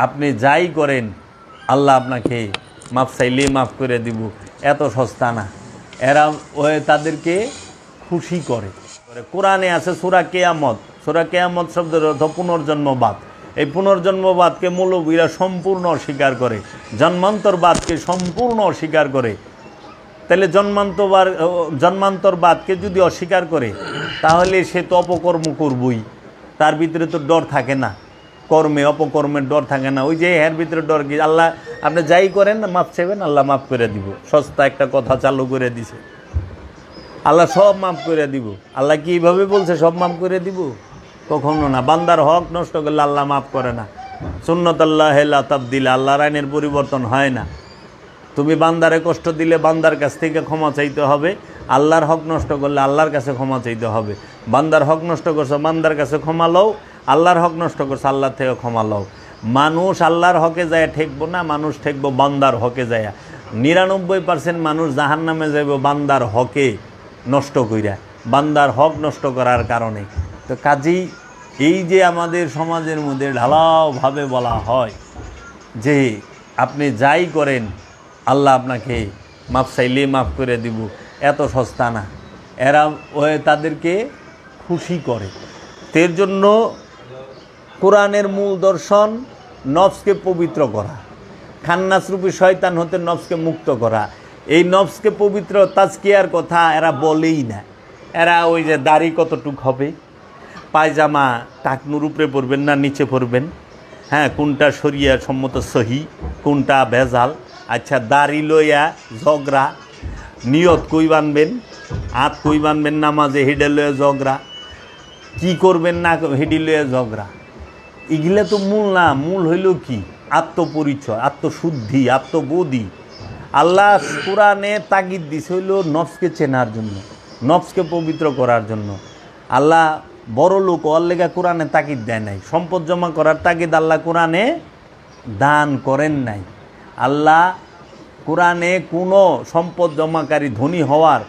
আপনি যাই করেন আল্লাহ আপনাকে মাফ চাইলে মাফ করে দিব, এত সস্তা না। এরা তাদেরকে খুশি করে। কোরআনে আছে সূরা কিয়ামত। সূরা কিয়ামত শব্দের অর্থ পুনর্জন্মবাদ। এই পুনর্জন্মবাদকে মৌলবীরা সম্পূর্ণ অস্বীকার করে, জন্মান্তরবাদকে সম্পূর্ণ অস্বীকার করে। তাহলে জন্মান্তরবাদকে যদি অস্বীকার করে তাহলে সে তো অপকর্ম করবই, তার ভিতরে তো ডর থাকে না, কর্মে অপকর্মের ডর থাকে না। ওই যে এর ভিতরে ডর কি, আল্লাহ আপনি যাই করেন মাফ চাইবেন আল্লাহ মাফ করে দিব, সস্তা একটা কথা চালু করে দিছে, আল্লাহ সব মাফ করে দিব। আল্লাহ কি এইভাবে বলছে সব মাফ করে দিব? কখনো না। বান্দার হক নষ্ট করলে আল্লাহ মাফ করে না। সুন্নাতুল্লাহ লা তাবদীল, আল্লাহর আইনের পরিবর্তন হয় না। তুমি বান্দারে কষ্ট দিলে বান্দার কাছ থেকে ক্ষমা চাইতে হবে, আল্লাহর হক নষ্ট করলে আল্লাহর কাছে ক্ষমা চাইতে হবে। বান্দার হক নষ্ট করছো বান্দার কাছে ক্ষমা লও, আল্লাহর হক নষ্ট করছো আল্লাহর থেকে ক্ষমা লও। মানুষ আল্লাহর হকে যায় ঠেকবো না, মানুষ ঠেকবো বান্দার হকে যায়। 99% মানুষ জাহান্নামে যাইব বান্দার হকে নষ্ট কইরা, বান্দার হক নষ্ট করার কারণে। তো কাজেই এই যে আমাদের সমাজের মধ্যে ঢালাওভাবে বলা হয় যে আপনি যাই করেন আল্লাহ আপনাকে মাফ চাইলে মাফ করে দিব, এত সস্তা না। এরা তাদেরকে খুশি করে। এর জন্য কোরআনের মূল দর্শন নফসকে পবিত্র করা, খান্নাসরূপী শয়তান হতে নফসকে মুক্ত করা। এই নফসকে পবিত্র তাজকিয়ার কথা এরা বলেই না। এরা ওই যে দাড়ি কতটুক হবে, পায়জামা টাকনুর উপরে পরবেন না নিচে পরবেন, হ্যাঁ কোনটা শরিয়া সম্মত সহি কোনটা ভেজাল, আচ্ছা দাড়ি লইয়া ঝগড়া, নিয়ত কই বানবেন, হাত কই বানবেন নামাজে হেডে লইয়া ঝগড়া, কি করবেন না হেডি লইয়া ঝগড়া। এগুলা তো মূল না। মূল হইল কি? আত্মপরিচয়, আত্মশুদ্ধি, আত্মবোধি। আল্লাহ কোরআনে তাগিদ দিছে হইল নফসকে চেনার জন্য, নফসকে পবিত্র করার জন্য। আল্লাহ বড় লোক ওর লেগা কোরআনে তাগিদ দেয় নাই, সম্পদ জমা করার তাগিদ আল্লাহ কোরআনে দান করেন নাই। আল্লাহ কোরআনে কোনো সম্পদ জমাকারী ধনী হওয়ার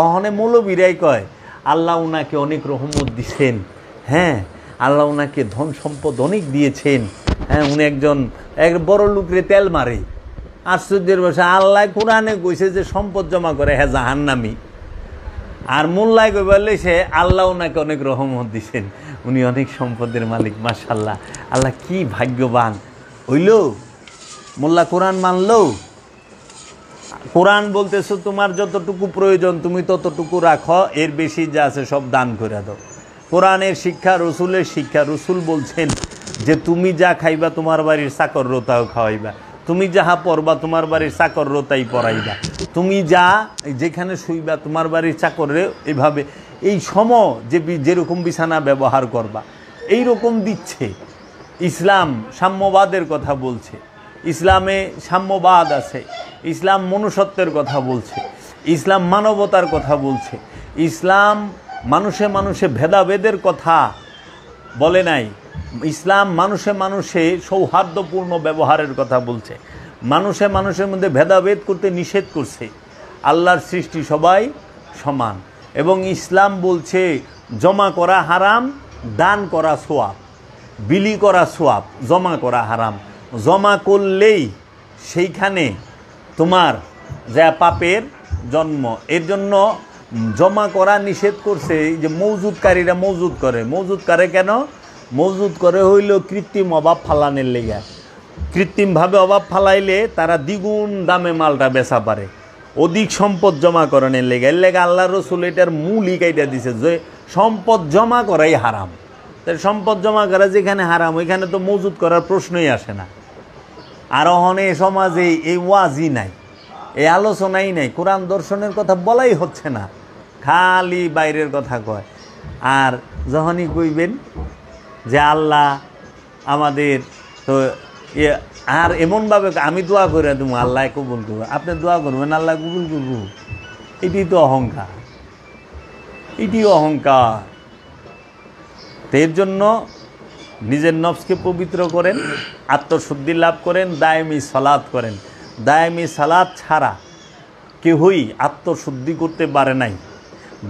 অহনে মৌলবীরাই কয় আল্লাহ উনাকে অনেক রহমত দিছেন, হ্যাঁ আল্লাহ উনাকে ধন সম্পদ অনেক দিয়েছেন, হ্যাঁ উনি একজন বড় লোকরে তেল মারে। আশ্চর্যের বিষয় আল্লাহ কোরআনে কইছে যে সম্পদ জমা করে হ্যাঁ জাহান্নামী, আর মোল্লায় কই বললে সে আল্লাহ উনাকে অনেক রহমত দিছেন, উনি অনেক সম্পদের মালিক। মাশাআল্লাহ, আল্লাহ কি ভাগ্যবান হইল। মোল্লা কোরআন মানলো। কোরআন বলতেছো তোমার যতটুকু প্রয়োজন তুমি ততটুকু রাখো, এর বেশি যা আছে সব দান করে দাও। কোরআনের শিক্ষা, রসুলের শিক্ষা। রসুল বলছেন যে তুমি যা খাইবা তোমার বাড়ির চাকর রোতাও খাওয়াইবা, তুমি যাহা পড়বা তোমার বাড়ির চাকর রোতাই পড়াইবা, তুমি যা যেখানে শুইবা তোমার বাড়ির চাকরে এভাবে এই যে যেরকম বিছানা ব্যবহার করবা এই রকম দিচ্ছে। ইসলাম সাম্যবাদের কথা বলছে, ইসলামে সাম্যবাদ আছে, ইসলাম মনুষ্যত্বের কথা বলছে, ইসলাম মানবতার কথা বলছে, ইসলাম মানুষে মানুষে ভেদাভেদের কথা বলে নাই, ইসলাম মানুষে মানুষে সৌহার্দ্যপূর্ণ ব্যবহারের কথা বলছে, মানুষে মানুষের মধ্যে ভেদাভেদ করতে নিষেধ করছে। আল্লাহর সৃষ্টি সবাই সমান, এবং ইসলাম বলছে জমা করা হারাম, দান করা সোয়াব, বিলি করা সোয়াব, জমা করা হারাম। জমা করলেই সেইখানে তোমার যা পাপের জন্ম। এর জন্য জমা করা নিষেধ করছে। এই যে মজুদকারীরা মজুদ করে কেন? মজুদ করে হইল কৃত্রিম অভাব ফালানের লেগা। কৃত্রিমভাবে অভাব ফালাইলে তারা দ্বিগুণ দামে মালটা বেচা পারে, অধিক সম্পদ জমা করানোর লেগে। এর লেগে আল্লাহ রসুল এটার মূলই কাইটা দিছে যে সম্পদ জমা করাই হারাম। তাই সম্পদ জমা করা যেখানে হারাম ওইখানে তো মজুদ করার প্রশ্নই আসে না। আর অহনে সমাজে এই ওয়াজই নাই, এই আলোচনাই নাই, কোরআন দর্শনের কথা বলাই হচ্ছে না, খালি বাইরের কথা কয়। আর যখনই কইবেন যে আল্লাহ আমাদের তো আর এমনভাবে আমি দোয়া করে দেবো আল্লাহ কবুল করবো, আপনি দোয়া করবেন আল্লাহ কবুল করব, এটি তো অহংকার, এটিও অহংকার। এর জন্য নিজের নফসকে পবিত্র করেন, আত্মশুদ্ধি লাভ করেন, দায়েমি সালাত করেন। দায়েমি সালাত ছাড়া কেহই আত্মশুদ্ধি করতে পারে নাই,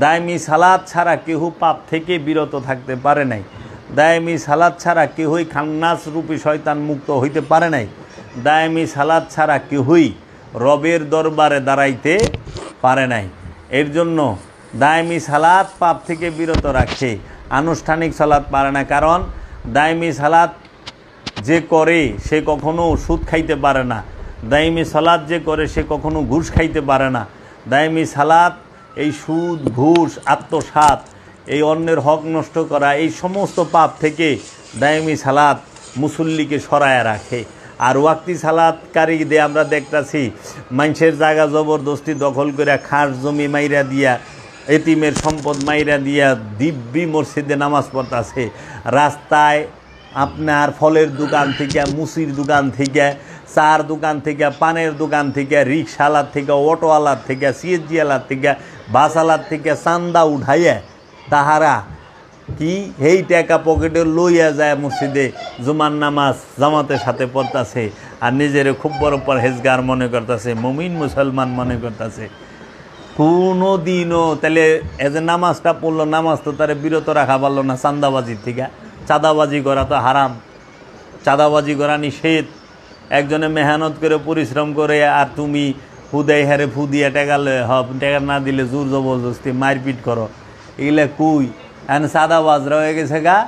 দায়েমি সালাত ছাড়া কেউ পাপ থেকে বিরত থাকতে পারে নাই। দায়েমি সালাত ছাড়া কেহই খান্নাস রূপী শয়তান মুক্ত হইতে পারে নাই। দায়েমি সালাত ছাড়া কেহই রবের দরবারে দাঁড়াইতে পারে নাই। এর জন্য দায়েমি সালাত পাপ থেকে বিরত রাখে, আনুষ্ঠানিক সালাত পারে না। কারণ দায়েমি সালাত যে করে সে কখনো সুদ খাইতে পারে না। দায়েমি সালাত যে করে সে কখনো ঘুষ খাইতে পারে না। দায়েমি সালাত এই সুদ, ঘুষ, আত্মসাৎ, এই অন্যের হক নষ্ট করা, এই সমস্ত পাপ থেকে দায়েমি সালাত মুসল্লিকে সরায় রাখে। আর ওয়াক্তি সালাতকারীদের আমরা দেখতেছি মানুষের জায়গা জবরদস্তি দখল করে খাস জমি মাইরা দিয়া, এতিমের সম্পদ মাইরা দিয়া দিব্যি মসজিদে নামাজ পড়তেছে। রাস্তায় আপনার ফলের দোকান থেকে, মুসির দোকান থেকে, চার দোকান থেকে, পানের দোকান থেকে, রিক্সাওয়ালার থেকে, অটোওয়ালার থেকে, সিএনজিওয়ালার থেকে, বাসওয়ালার থেকে চান্দা উঠাইয়া তাহারা কি এই টাকা পকেটে লইয়া যায় মসজিদে জুমার নামাজ জামাতের সাথে পড়তেছে, আর নিজের খুব বড় পরহেজগার মনে করতেছে, মুমিন মুসলমান মনে করতেছে। কোনো দিনও তাহলে যে নামাজটা পড়লো, নামাজ তো তারা বিরত রাখা পারলো না চাঁদাবাজির থেকে। চাঁদাবাজি করা তো হারাম, চাঁদাবাজি করা নিষেধ। একজনে মেহনত করে পরিশ্রম করে আর তুমি হুদাই হারে ফু দিয়ে টেকা টেকা না দিলে জোর জবরদস্তি মারপিট করো, এগুলা কুই। এখন চাঁদাবাজরা হয়ে গেছে গা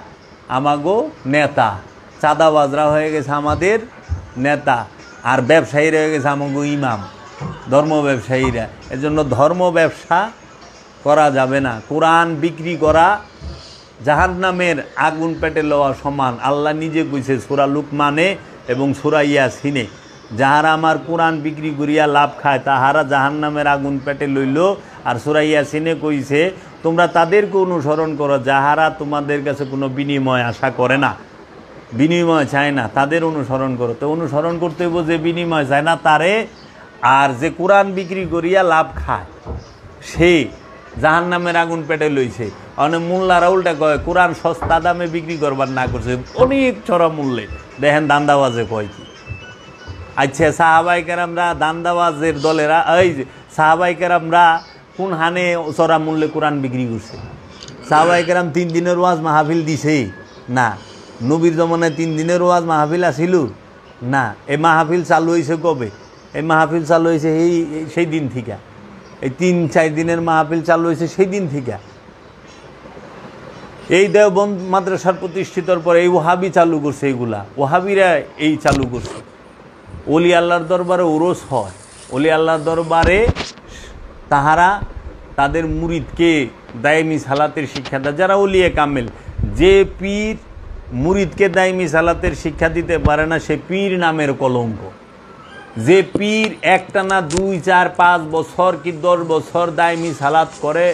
আমাগো নেতা, চাঁদাবাজরা হয়ে গেছে আমাদের নেতা, আর ব্যবসায়ীরা হয়ে গেছে আমাগো ইমাম, ধর্ম ব্যবসায়ীরা। এজন্য ধর্ম ব্যবসা করা যাবে না। কোরআন বিক্রি করা জাহান্নামের আগুন পেটে লওয়া সমান। আল্লাহ নিজে কইছে সূরা লুকমানে এবং সূরা ইয়াসিনে, যাহারা আমার কোরআন বিক্রি করিয়া লাভ খায় তাহারা জাহান্নামের আগুন পেটে লইল। আর সূরা ইয়াসিনে কইছে তোমরা তাদেরকে অনুসরণ করো যাহারা তোমাদের কাছে কোনো বিনিময় আশা করে না, বিনিময় চায় না, তাদের অনুসরণ করো। তো অনুসরণ করতে হইব যে বিনিময় চায় না তারে। আর যে কোরআন বিক্রি করিয়া লাভ খায় সে জাহান্নামের আগুন পেটে লইছে। অনেক মোল্লারা উল্টা কয় কোরআন সস্তা দামে বিক্রি করবার না করছে, অনেক চড়া মূল্যে। দেখেন দান্দাবাজে কয় কি। আচ্ছা, সাহাবায়ে কেরামরা দান্দাবাজের দলেরা, এই সাহাবায়ে কেরামরা কোন হানে চড়া মূল্যে কোরআন বিক্রি করছে? সাহাবায়ে কেরাম 3 দিনের ওয়াজ মাহফিল দিছে না? নবীর জমানায় 3 দিনের ওয়াজ মাহফিল আসিল না? এই মাহফিল চালু হয়েছে কবে? এই মাহফিল চালু হয়েছে সেই দিন থেকে। এই 3-4 দিনের মাহফিল চালু হয়েছে সেই দিন থেকে। এই দেওবন্দ মাদ্রাসার প্রতিষ্ঠিতর পরে এই ওহাবি চালু করছে, এইগুলা ওহাবিরা এই চালু করছে। ওলি আল্লাহর দরবারে ওরস হয়, ওলি আল্লাহর দরবারে তাহারা তাদের মুরিদকে দায়েমি সালাতের শিক্ষা দেয়। যারা ওলিয়ে কামেল, যে পীর মুরিদকে দায়েমি সালাতের শিক্ষা দিতে পারে না সে পীর নামের কলঙ্ক। যে পীর একটানা 2, 4, 5 বছর কি 10 বছর দায়েমি সালাত করে,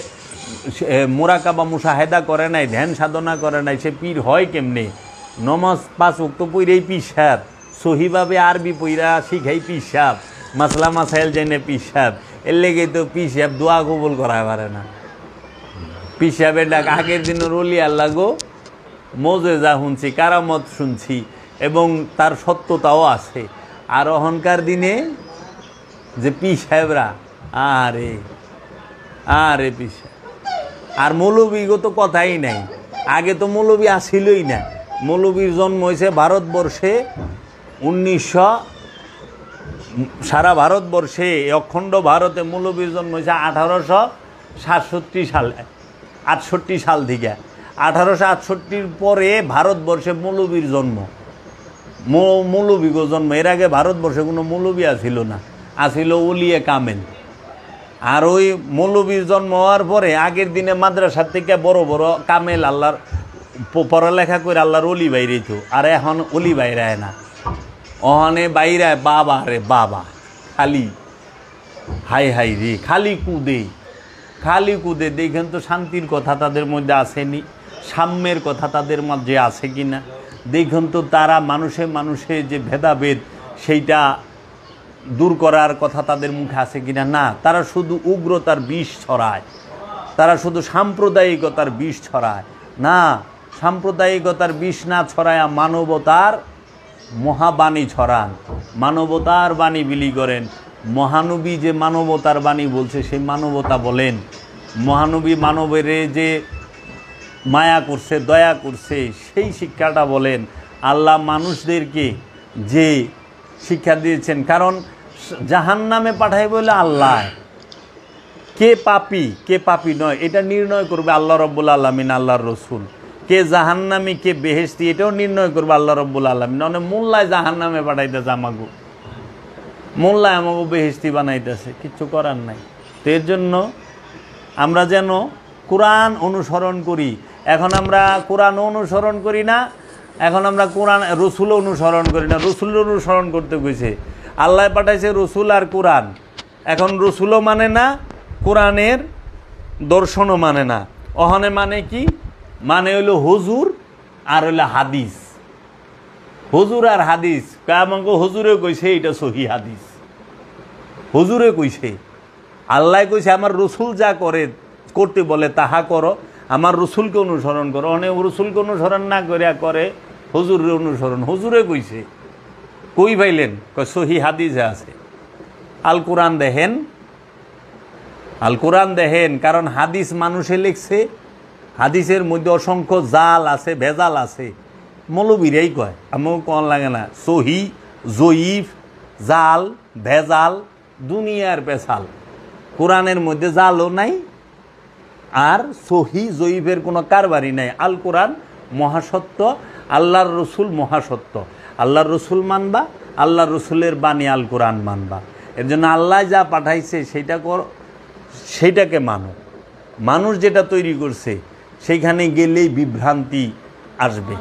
মোরাকাবা মুশাহেদা করে নাই, ধ্যান সাধনা করে নাই, সে পীর হয় কেমনে? নমাজ 5 ওয়াক্ত পইরেই পীর সাহেব, সহিভাবে আরবি পইরা শিখাই পীর সাহেব, মাসলা মাসাইল জেনে পীর সাহেব। এর লেগে তো পীর সাহেব দোয়া কবুল করা পারে না। পীর সাহেবের ডাক আগের দিনের ওলি আল্লাহ গো মোজেজা শুনছি, কারামত শুনছি এবং তার সত্যতাও আছে। আর অহংকার দিনে যে পীর সাহেবরা আরে আরে পীর সাহেব আর মৌলবীগো তো কথাই নাই। আগে তো মৌলবী আসিলই না। মৌলবীর জন্ম হয়েছে ভারতবর্ষে 1900, সারা ভারতবর্ষে অখণ্ড ভারতে মৌলবীর জন্ম হয়েছে 1867 সালে, 68 সাল থেকে। 1868 পরে ভারতবর্ষে মৌলবীর জন্ম, মৌলবীগো জন্ম। এর আগে ভারতবর্ষে কোনো মৌলবী আসিল না, আসিল ওলিয়ে কামেল। আর ওই মৌলবীর জন্ম হওয়ার পরে আগের দিনে মাদ্রাসার থেকে বড় বড় কামেল আল্লাহর পড়ালেখা করে আল্লাহর অলি বাইরেইত। আর এখন অলি বাইরায় না, অহনে বাইরায় বাবা রে বাবা, খালি হাই হাই রে, খালি কুদে, খালি কুদে। দেখেন তো শান্তির কথা তাদের মধ্যে আসেনি, সাম্যের কথা তাদের মধ্যে আছে কি না? দেখুন তো তারা মানুষে মানুষে যে ভেদাভেদ সেইটা দূর করার কথা তাদের মুখে আছে কিনা? না, তারা শুধু উগ্রতার বিষ ছড়ায়, তারা শুধু সাম্প্রদায়িকতার বিষ ছড়ায়। না, সাম্প্রদায়িকতার বিষ না ছড়ায় মানবতার মহাবাণী ছড়ান, মানবতার বাণী বিলি করেন। মহানবী যে মানবতার বাণী বলছে সেই মানবতা বলেন। মহানবী মানবের যে মায়া করছে, দয়া করছে, সেই শিক্ষাটা বলেন। আল্লাহ মানুষদেরকে যে শিক্ষা দিয়েছেন, কারণ জাহান্নামে পাঠাই বলে আল্লাহ, কে পাপী নয় এটা নির্ণয় করবে আল্লাহ রব্বুল আলামিন, আল্লাহর রসুল। কে জাহান্নামী কে বেহেশতি এটাও নির্ণয় করবে আল্লাহ রব্বুল আলামিন। মানে মোল্লায় জাহান্নামে পাঠাইতেছে আমাগো, মোল্লায় আমাগো বেহেশতি বানাইতেছে, কিচ্ছু করার নাই। তো এর জন্য আমরা যেন কোরআন অনুসরণ করি। এখন আমরা কোরআন অনুসরণ করি না, এখন আমরা কোরআন রসুল অনুসরণ করি না। রসুল অনুসরণ করতে গেছে, আল্লাহ পাঠাইছে রসুল আর কোরআন। এখন রসুলও মানে না, কোরআনের দর্শনও মানে না। ওখানে মানে কি? মানে হইলো হুজুর আর হইলো হাদিস। হুজুর আর হাদিস, আমাকে হুজুরে কইছে এটা সহি হাদিস, হুজুরে কইছে। আল্লাহ কইছে আমার রসুল যা করতে বলে তাহা করো, আমার রসুলকে অনুসরণ করো। অনেক রসুলকে অনুসরণ না করে হুজুরের অনুসরণ। হুজুরে কইছে, কই পাইলেন? সহি হাদিসে আছে। আল কোরআন দেখেন, আল কোরআন দেখেন, কারণ হাদিস মানুষে লিখছে, হাদিসের মধ্যে অসংখ্য জাল আছে, ভেজাল আছে। মৌলবীরাই কয়, আমাকে কোন লাগে না। সহি, জয়ীফ, জাল, ভেজাল, দুনিয়ার পেশাল। কোরআনের মধ্যে জালও নাই আর সহি জয়ীফের কোনো কারবারই নাই। আল কোরআন মহাসত্য, আল্লাহর রসুল মহাসত্য। আল্লাহর রসুল মানবা, আল্লাহর রসুলের বাণী আল কোরআন মানবা। এর জন্য আল্লাহ যা পাঠাইছে সেইটাকে মানো। মানুষ যেটা তৈরি করছে সেইখানে গেলেই বিভ্রান্তি আসবে।